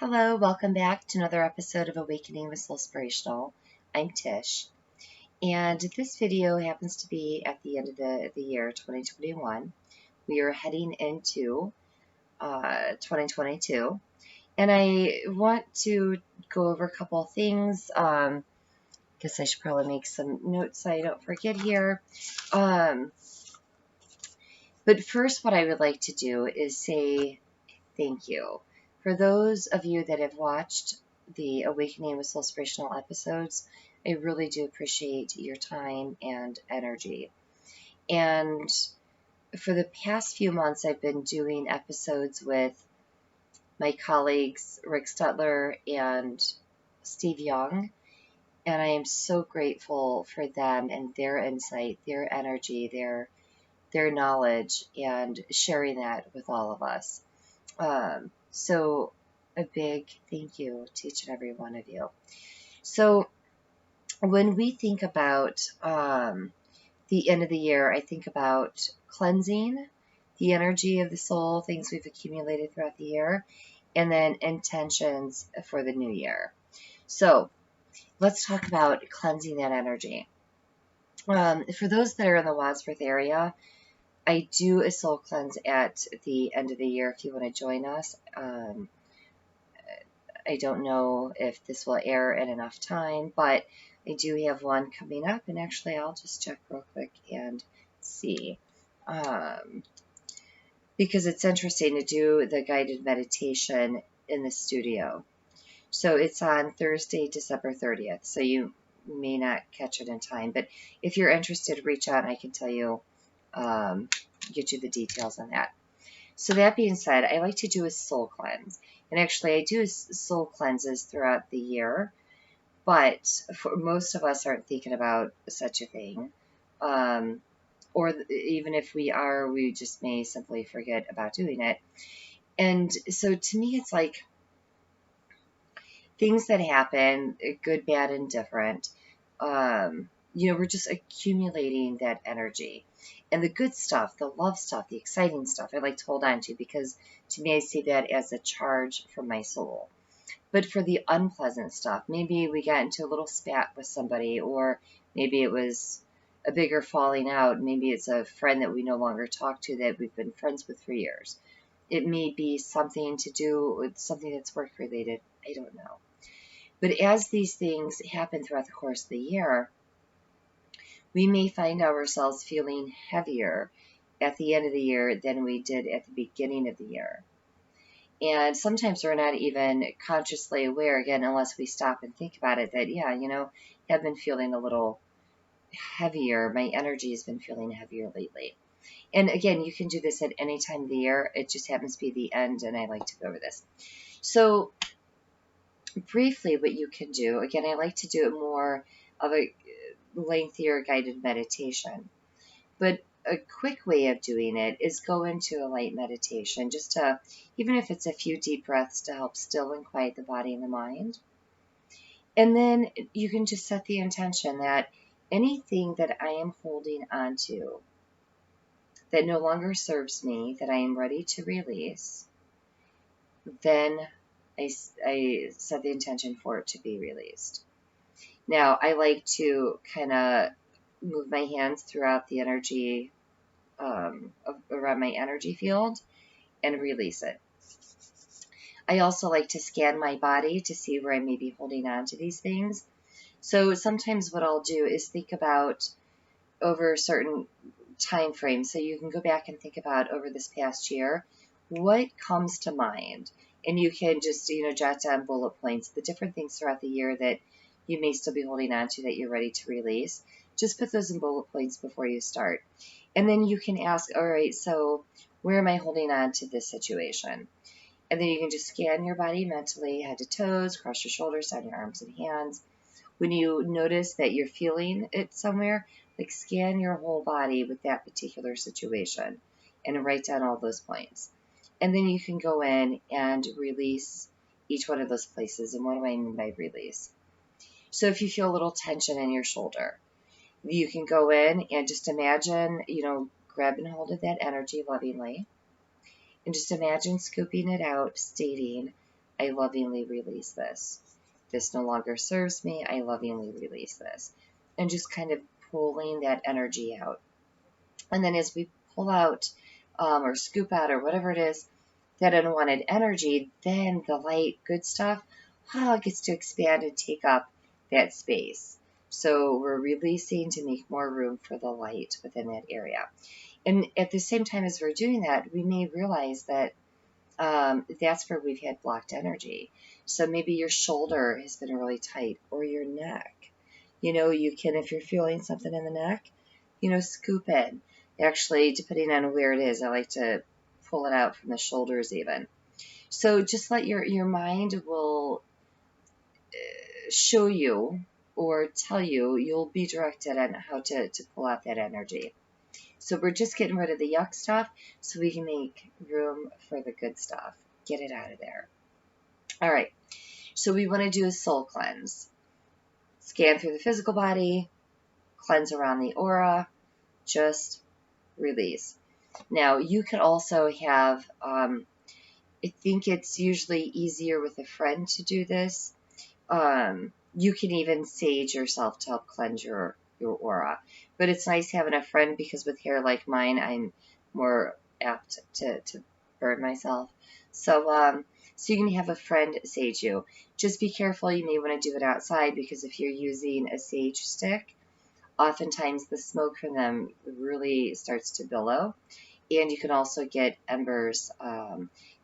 Hello, welcome back to another episode of Awakening with Soulspirational. I'm Tish, and this video happens to be at the end of the year 2021. We are heading into 2022, and I want to go over a couple of things. Guess I should probably make some notes so I don't forget here. But first, what I would like to do is say thank you. For those of you that have watched the Awakening with Soulspirational episodes, I really do appreciate your time and energy. And for the past few months, I've been doing episodes with my colleagues, Rick Stutler and Steve Young, and I am so grateful for them and their insight, their energy, their knowledge, and sharing that with all of us. So a big thank you to each and every one of you. So when we think about the end of the year, I think about cleansing the energy of the soul, things we've accumulated throughout the year, and then intentions for the new year. So let's talk about cleansing that energy. For those that are in the Wadsworth area, I do a soul cleanse at the end of the year if you want to join us. I don't know if this will air in enough time, but I do have one coming up, and actually I'll just check real quick and see. Because it's interesting to do the guided meditation in the studio. So it's on Thursday, December 30th, so you may not catch it in time, but if you're interested, reach out and I can tell you, get you the details on that. So that being said, I like to do a soul cleanse. And actually, I do soul cleanses throughout the year, but for most of us aren't thinking about such a thing. Or even if we are, we just may simply forget about doing it. And so to me, it's like things that happen, good, bad, and different. We're just accumulating that energy. And the good stuff, the love stuff, the exciting stuff, I like to hold on to because to me, I see that as a charge from my soul. But for the unpleasant stuff, maybe we got into a little spat with somebody, or maybe it was a bigger falling out. Maybe it's a friend that we no longer talk to that we've been friends with for years. It may be something to do with something that's work related. I don't know. But as these things happen throughout the course of the year, we may find ourselves feeling heavier at the end of the year than we did at the beginning of the year. And sometimes we're not even consciously aware, again, unless we stop and think about it, that, I've been feeling a little heavier. My energy has been feeling heavier lately. And again, you can do this at any time of the year. It just happens to be the end, and I like to go over this. So briefly, what you can do, again, I like to do it more of a lengthier guided meditation. But a quick way of doing it is go into a light meditation, just to, even if it's a few deep breaths to help still and quiet the body and the mind. And then you can just set the intention that anything that I am holding on to that no longer serves me, that I am ready to release, then I set the intention for it to be released. Now, I like to kind of move my hands throughout the energy, around my energy field, and release it. I also like to scan my body to see where I may be holding on to these things. So sometimes what I'll do is think about over a certain time frame. So you can go back and think about over this past year, what comes to mind? And you can just, jot down bullet points, the different things throughout the year that you may still be holding on to that you're ready to release. Just put those in bullet points before you start. And then you can ask, all right, so where am I holding on to this situation? And then you can just scan your body mentally, head to toes, cross your shoulders, down your arms and hands. When you notice that you're feeling it somewhere, like scan your whole body with that particular situation and write down all those points. And then you can go in and release each one of those places. And what do I mean by release? So if you feel a little tension in your shoulder, you can go in and just imagine, grab and hold of that energy lovingly. And just imagine scooping it out, stating, I lovingly release this. This no longer serves me. I lovingly release this. And just kind of pulling that energy out. And then as we pull out or scoop out or whatever it is, that unwanted energy, then the light, good stuff, gets to expand and take up that space. So we're releasing to make more room for the light within that area. And at the same time as we're doing that, we may realize that that's where we've had blocked energy. So maybe your shoulder has been really tight, or your neck. You can, if you're feeling something in the neck, scoop in. Actually, depending on where it is, I like to pull it out from the shoulders even. So just let your mind will show you or tell you, you'll be directed on how to pull out that energy. So we're just getting rid of the yuck stuff so we can make room for the good stuff. Get it out of there. All right. So we want to do a soul cleanse. Scan through the physical body, cleanse around the aura, just release. Now, you could also have, I think it's usually easier with a friend to do this. You can even sage yourself to help cleanse your aura. But it's nice having a friend because with hair like mine, I'm more apt to burn myself. So you can have a friend sage you. Just be careful. You may want to do it outside because if you're using a sage stick, oftentimes the smoke from them really starts to billow. And you can also get embers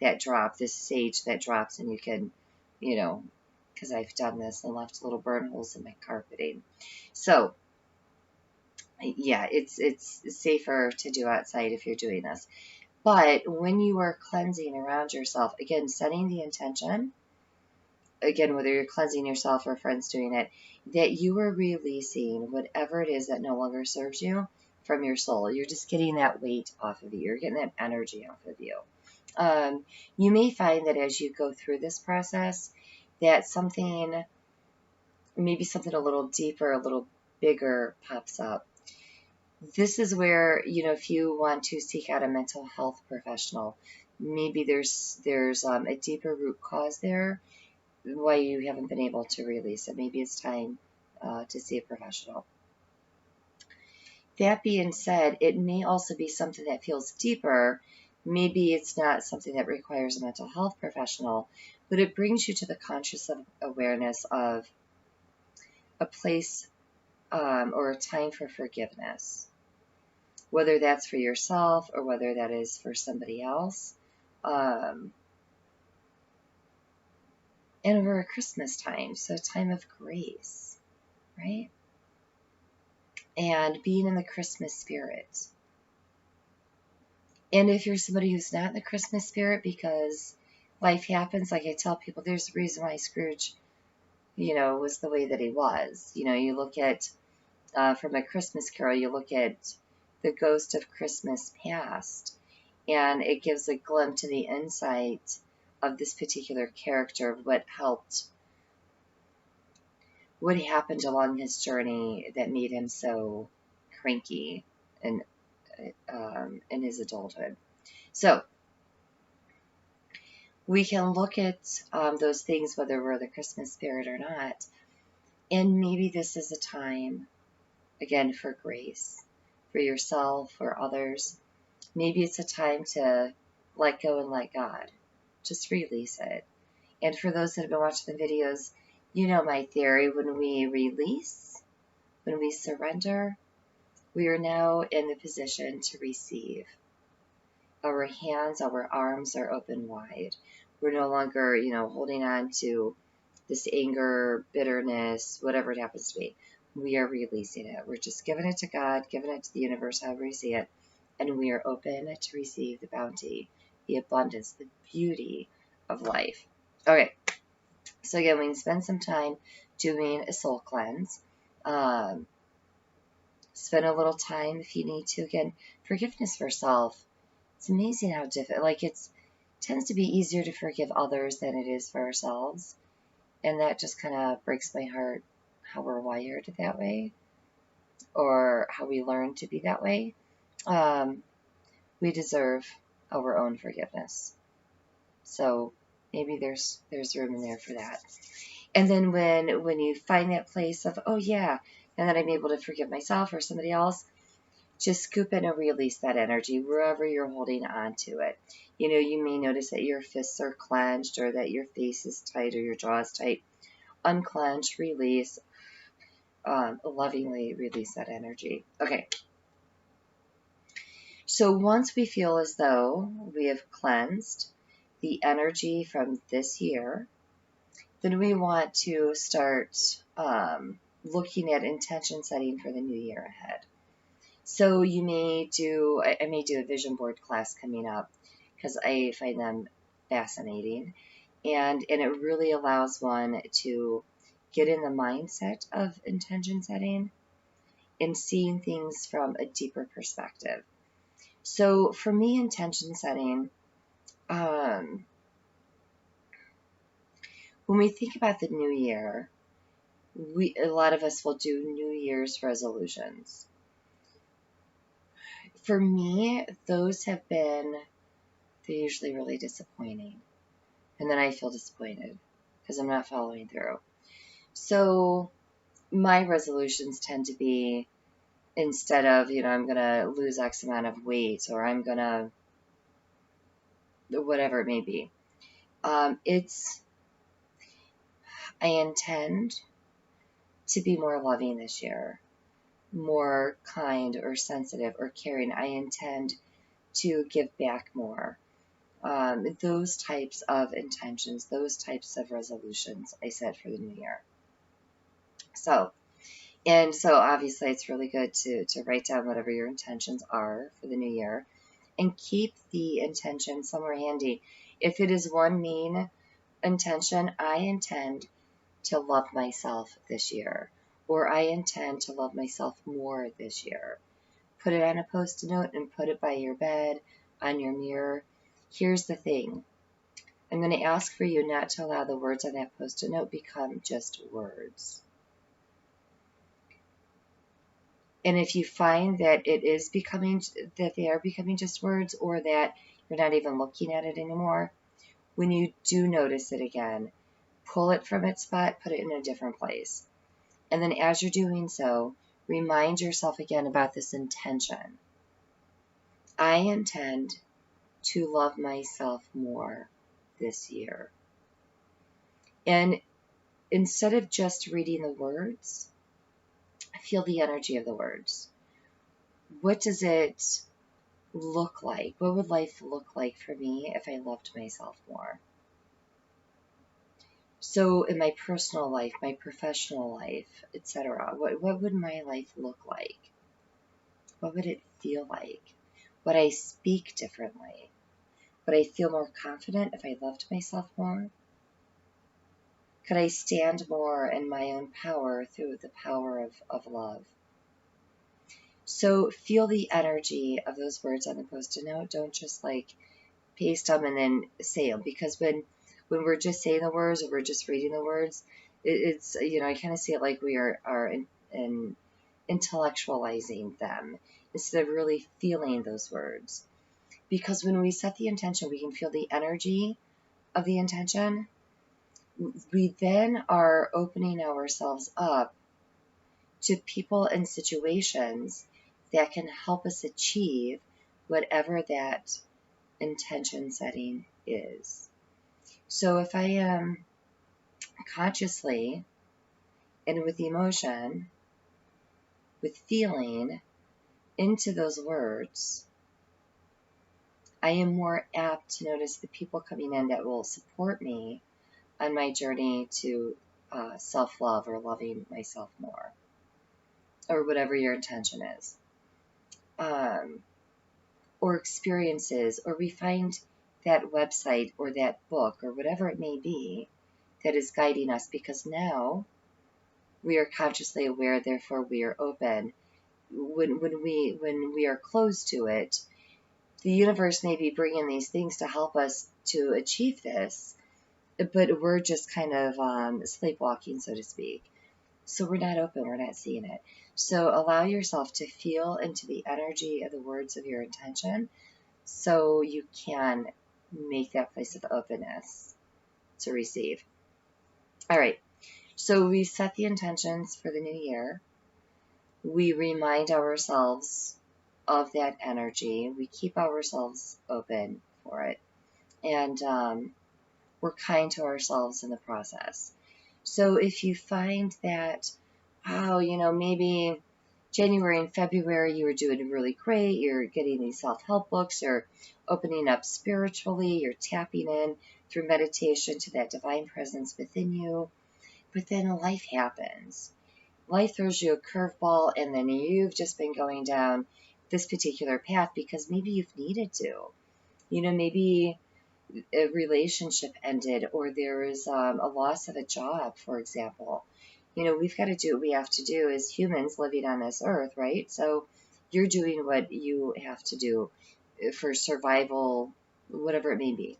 that drop, this sage that drops, and you can, because I've done this and left little burn holes in my carpeting. So, yeah, it's safer to do outside if you're doing this. But when you are cleansing around yourself, again, setting the intention, again, whether you're cleansing yourself or a friend's doing it, that you are releasing whatever it is that no longer serves you from your soul. You're just getting that weight off of you. You're getting that energy off of you. You may find that as you go through this process, that maybe something a little deeper, a little bigger pops up. This is where, if you want to seek out a mental health professional, maybe there's a deeper root cause there why you haven't been able to release it. Maybe it's time to see a professional. That being said, it may also be something that feels deeper. Maybe it's not something that requires a mental health professional, but it brings you to the conscious awareness of a place or a time for forgiveness, whether that's for yourself or whether that is for somebody else. And over a Christmas time, so time of grace, right? And being in the Christmas spirit. And if you're somebody who's not in the Christmas spirit because life happens, like I tell people, there's a reason why Scrooge, was the way that he was. You look at, from A Christmas Carol, you look at the ghost of Christmas past, and it gives a glimpse to the insight of this particular character, of what happened along his journey that made him so cranky in his adulthood. So we can look at those things, whether we're the Christmas spirit or not, and maybe this is a time, again, for grace, for yourself or others. Maybe it's a time to let go and let God. Just release it. And for those that have been watching the videos, my theory, when we release, when we surrender, we are now in the position to receive. Our hands, our arms are open wide. We're no longer, holding on to this anger, bitterness, whatever it happens to be. We are releasing it. We're just giving it to God, giving it to the universe, however we see it, and we are open to receive the bounty, the abundance, the beauty of life. Okay, so again, we can spend some time doing a soul cleanse. Spend a little time if you need to. Again, forgiveness for self. It's amazing how difficult, it tends to be easier to forgive others than it is for ourselves. And that just kind of breaks my heart, how we're wired that way, or how we learn to be that way. We deserve our own forgiveness. So, maybe there's room in there for that. And then when you find that place of, oh yeah, and then I'm able to forgive myself or somebody else, just scoop in and release that energy wherever you're holding on to it. You may notice that your fists are clenched or that your face is tight or your jaw is tight. Unclench, release, lovingly release that energy. Okay. So once we feel as though we have cleansed the energy from this year, then we want to start looking at intention setting for the new year ahead. So I may do a vision board class coming up because I find them fascinating, and it really allows one to get in the mindset of intention setting and seeing things from a deeper perspective. So for me, intention setting, when we think about the new year, a lot of us will do New Year's resolutions. For me, those they're usually really disappointing. And then I feel disappointed because I'm not following through. So my resolutions tend to be, instead of, I'm going to lose X amount of weight, or I'm going to, whatever it may be. I intend to be more loving this year, more kind or sensitive or caring. I intend to give back more. Those types of intentions, those types of resolutions I set for the new year. So obviously it's really good to write down whatever your intentions are for the new year and keep the intention somewhere handy. If it is one main intention, I intend to love myself this year, or I intend to love myself more this year. Put it on a Post-it note and put it by your bed, on your mirror. Here's the thing. I'm going to ask for you not to allow the words on that Post-it note become just words. And if you find that they are becoming just words, or that you're not even looking at it anymore, when you do notice it again, pull it from its spot, put it in a different place. And then as you're doing so, remind yourself again about this intention. I intend to love myself more this year. And instead of just reading the words, feel the energy of the words. What does it look like? What would life look like for me if I loved myself more? So in my personal life, my professional life, etc., what would my life look like? What would it feel like? Would I speak differently? Would I feel more confident if I loved myself more? Could I stand more in my own power through the power of love? So feel the energy of those words on the Post-it note. Don't just paste them and then say them, because when we're just saying the words or we're just reading the words, it's I kind of see it like we are in intellectualizing them instead of really feeling those words. Because when we set the intention, we can feel the energy of the intention. We then are opening ourselves up to people and situations that can help us achieve whatever that intention setting is. So if I am consciously and with emotion, with feeling into those words, I am more apt to notice the people coming in that will support me on my journey to self-love or loving myself more, or whatever your intention is. Or experiences, or we find that website or that book or whatever it may be that is guiding us, because now we are consciously aware, therefore we are open. When we are closed to it, the universe may be bringing these things to help us to achieve this, but we're just kind of sleepwalking, so to speak. So we're not open, we're not seeing it. So allow yourself to feel into the energy of the words of your intention so you can make that place of openness. to receive. All right. So we set the intentions for the new year. We remind ourselves of that energy. We keep ourselves open for it. And we're kind to ourselves in the process. So if you find that, oh, maybe January and February you were doing really great, you're getting these self-help books, you're opening up spiritually, you're tapping in through meditation to that divine presence within you, but then life happens. Life throws you a curveball, and then you've just been going down this particular path because maybe you've needed to. Maybe a relationship ended, or there is a loss of a job, for example. We've got to do what we have to do as humans living on this earth, right? So you're doing what you have to do for survival, whatever it may be.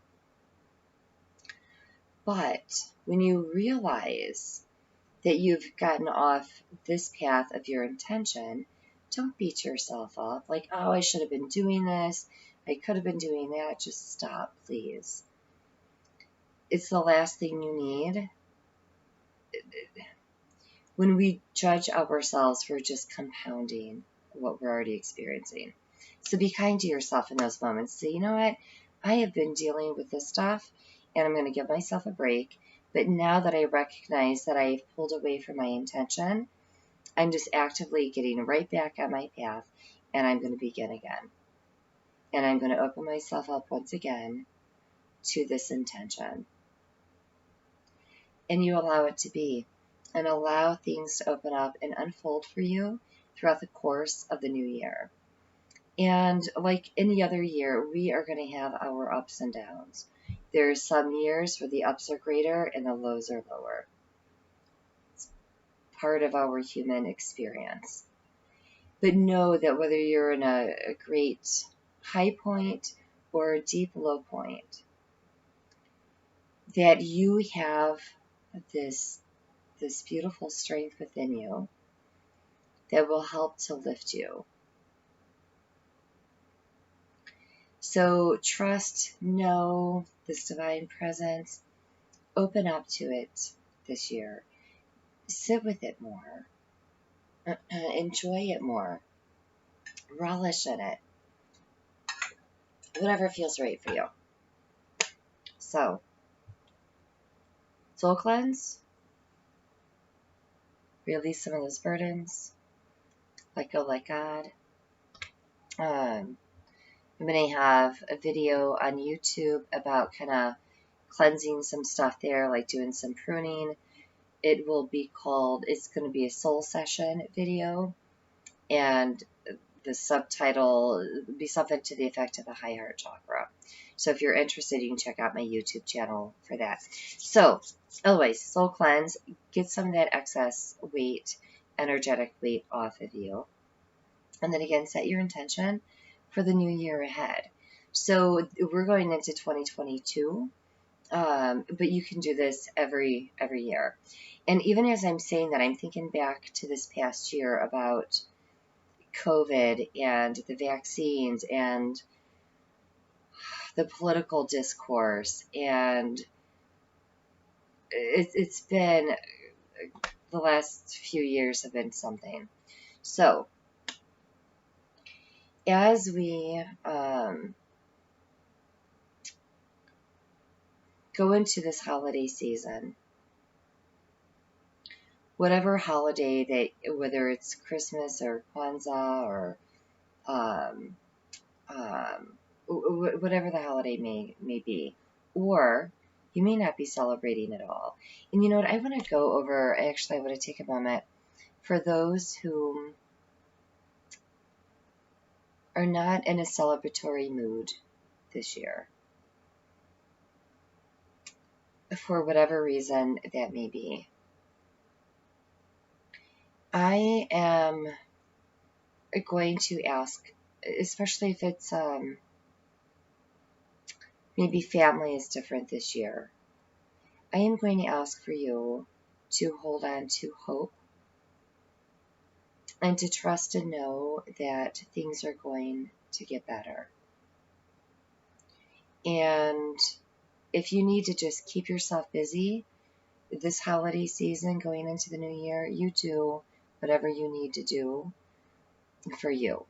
But when you realize that you've gotten off this path of your intention, don't beat yourself up like, oh, I should have been doing this, I could have been doing that. Just stop, please. It's the last thing you need. When we judge ourselves, we're just compounding what we're already experiencing. So be kind to yourself in those moments. Say, you know what? I have been dealing with this stuff, and I'm going to give myself a break. But now that I recognize that I've pulled away from my intention, I'm just actively getting right back on my path, and I'm going to begin again. And I'm going to open myself up once again to this intention. And you allow it to be, and allow things to open up and unfold for you throughout the course of the new year. And like any other year, we are going to have our ups and downs. There's some years where the ups are greater and the lows are lower. It's part of our human experience. But know that whether you're in a great high point or a deep low point, that you have this beautiful strength within you that will help to lift you. So trust, know this divine presence, open up to it this year. Sit with it more. Enjoy it more. Relish in it. Whatever feels right for you. So, soul cleanse. Release some of those burdens. Let go, let God. I'm going to have a video on YouTube about kind of cleansing some stuff there, like doing some pruning. It's going to be a soul session video, and the subtitle will be something to the effect of the high heart chakra. So if you're interested, you can check out my YouTube channel for that. So, otherwise, soul cleanse, get some of that excess weight, energetic weight off of you. And then again, set your intention for the new year ahead. So we're going into 2022, but you can do this every year. And even as I'm saying that, I'm thinking back to this past year about COVID and the vaccines and the political discourse, and it's been, the last few years have been something. So as we go into this holiday season, whatever holiday whether it's Christmas or Kwanzaa or whatever the holiday may be, or you may not be celebrating at all. And you know what? I want to go over, actually, I want to take a moment for those who are not in a celebratory mood this year, for whatever reason that may be. I am going to ask, especially if it's maybe family is different this year, I am going to ask for you to hold on to hope and to trust and know that things are going to get better. And if you need to just keep yourself busy this holiday season going into the new year, you do whatever you need to do for you.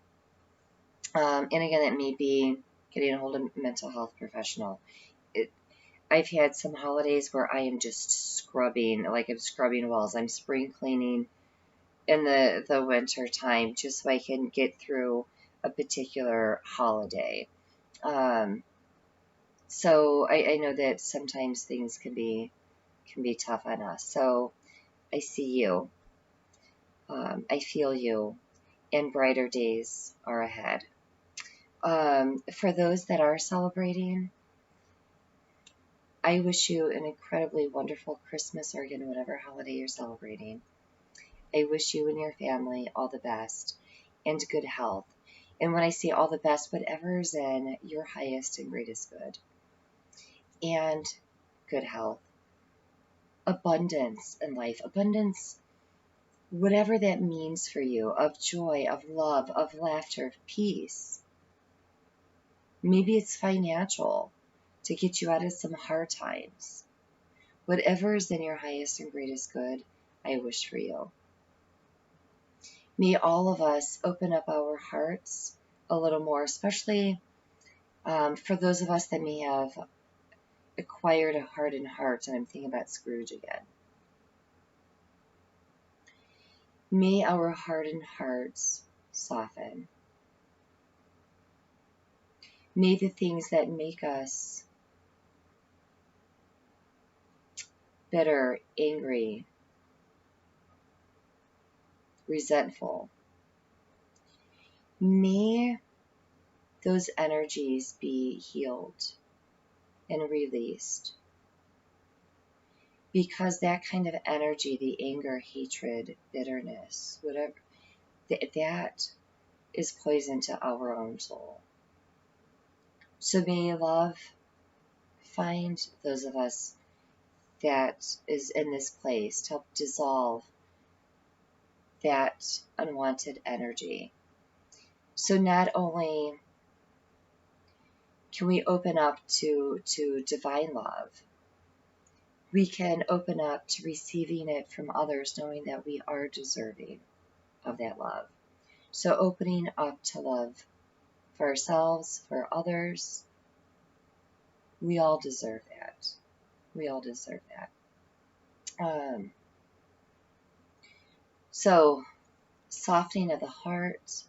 And again, it may be getting a hold of a mental health professional. I've had some holidays where I am just scrubbing, like I'm scrubbing walls. I'm spring cleaning in the winter time just so I can get through a particular holiday. Um, so I know that sometimes things can be tough on us. So I see you. I feel you, and brighter days are ahead. For those that are celebrating, I wish you an incredibly wonderful Christmas or again, whatever holiday you're celebrating. I wish you and your family all the best and good health. And when I say all the best, whatever is in your highest and greatest good. And good health. Abundance in life. Abundance, whatever that means for you, of joy, of love, of laughter, of peace. Maybe it's financial to get you out of some hard times. Whatever is in your highest and greatest good, I wish for you. May all of us open up our hearts a little more, especially for those of us that may have acquired a hardened heart, and I'm thinking about Scrooge again. May our hardened hearts soften. May the things that make us bitter, angry, resentful, may those energies be healed and released. Because that kind of energy, the anger, hatred, bitterness, whatever, that is poison to our own soul. So may love find those of us that is in this place to help dissolve that unwanted energy. So not only can we open up to divine love, we can open up to receiving it from others, knowing that we are deserving of that love. So opening up to love for ourselves, for others, we all deserve that. We all deserve that. So softening of the heart,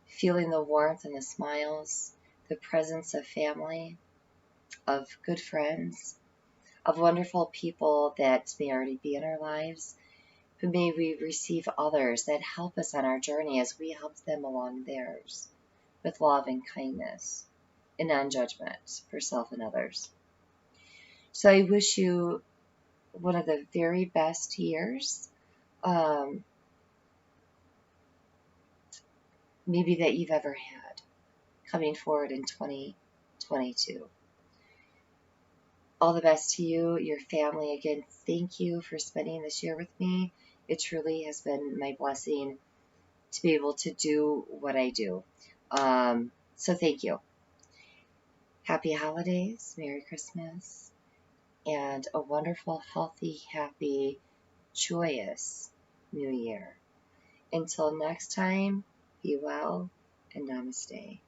feeling the warmth and the smiles, the presence of family, of good friends, of wonderful people that may already be in our lives, but may we receive others that help us on our journey as we help them along theirs with love and kindness and non-judgment for self and others. So I wish you one of the very best years, maybe that you've ever had, coming forward in 2022. All the best to you, your family. Again, thank you for spending this year with me. It truly has been my blessing to be able to do what I do. So thank you. Happy holidays, Merry Christmas, and a wonderful, healthy, happy, joyous New Year. Until next time, be well and namaste.